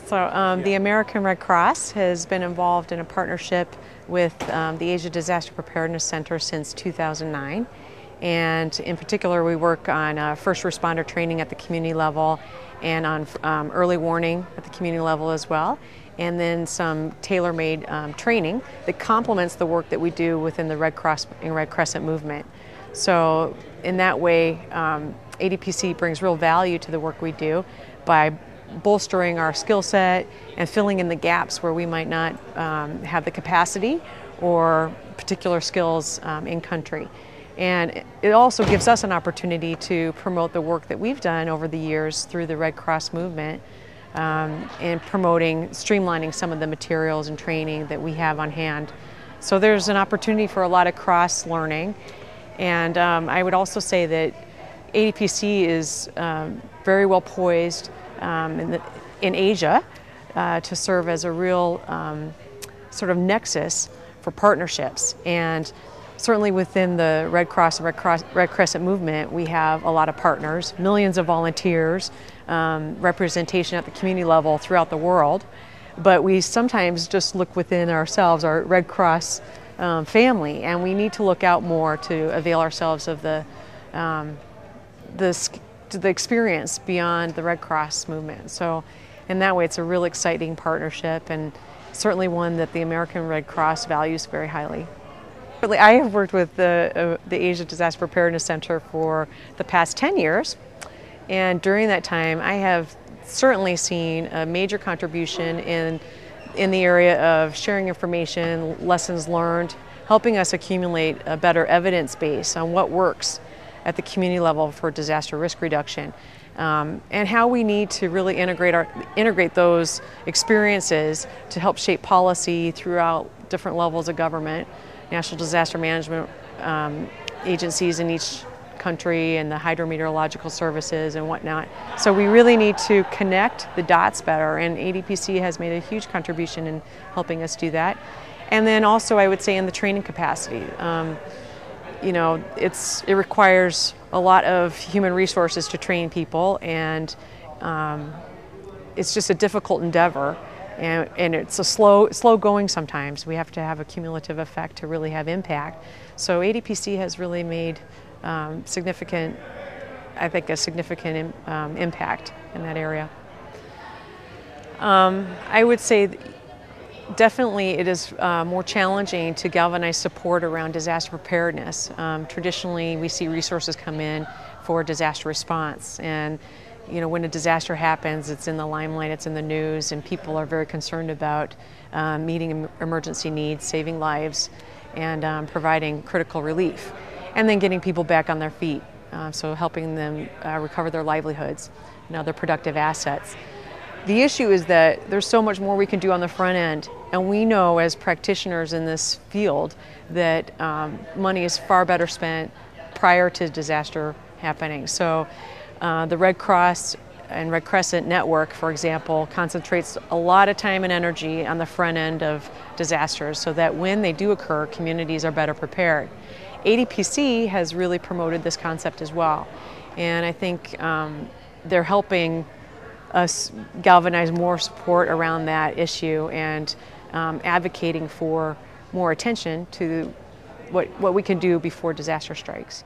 The American Red Cross has been involved in a partnership with the Asia Disaster Preparedness Center since 2009. And in particular, we work on first responder training at the community level and on early warning at the community level as well. And then some tailor-made training that complements the work that we do within the Red Cross and Red Crescent movement. So in that way, ADPC brings real value to the work we do by bolstering our skill set and filling in the gaps where we might not have the capacity or particular skills in country. And it also gives us an opportunity to promote the work that we've done over the years through the Red Cross movement in promoting, streamlining some of the materials and training that we have on hand. So there's an opportunity for a lot of cross-learning. And I would also say that ADPC is very well poised in Asia to serve as a real sort of nexus for partnerships. And certainly within the Red Cross and Red Crescent movement, we have a lot of partners, millions of volunteers, representation at the community level throughout the world. But we sometimes just look within ourselves, our Red Cross family, and we need to look out more to avail ourselves of the experience beyond the Red Cross movement. So in that way, it's a real exciting partnership and certainly one that the American Red Cross values very highly. I have worked with the Asia Disaster Preparedness Center for the past 10 years, and during that time I have certainly seen a major contribution in the area of sharing information, lessons learned, helping us accumulate a better evidence base on what works at the community level for disaster risk reduction, and how we need to really integrate those experiences to help shape policy throughout different levels of government, national disaster management agencies in each country and the hydrometeorological services and whatnot. So we really need to connect the dots better, and ADPC has made a huge contribution in helping us do that. And then also I would say in the training capacity. You know, it requires a lot of human resources to train people, and it's just a difficult endeavor, and it's a slow going sometimes. We have to have a cumulative effect to really have impact. So ADPC has really made a significant impact in that area. I would say definitely it is more challenging to galvanize support around disaster preparedness. Traditionally, we see resources come in for disaster response, and you know, when a disaster happens, it's in the limelight, it's in the news, and people are very concerned about meeting emergency needs, saving lives, and providing critical relief, and then getting people back on their feet, so helping them recover their livelihoods and other productive assets. The issue is that there's so much more we can do on the front end, and we know as practitioners in this field that money is far better spent prior to disaster happening. So the Red Cross and Red Crescent network, for example, concentrates a lot of time and energy on the front end of disasters so that when they do occur, communities are better prepared. ADPC has really promoted this concept as well, and I think they're helping us galvanize more support around that issue and advocating for more attention to what we can do before disaster strikes.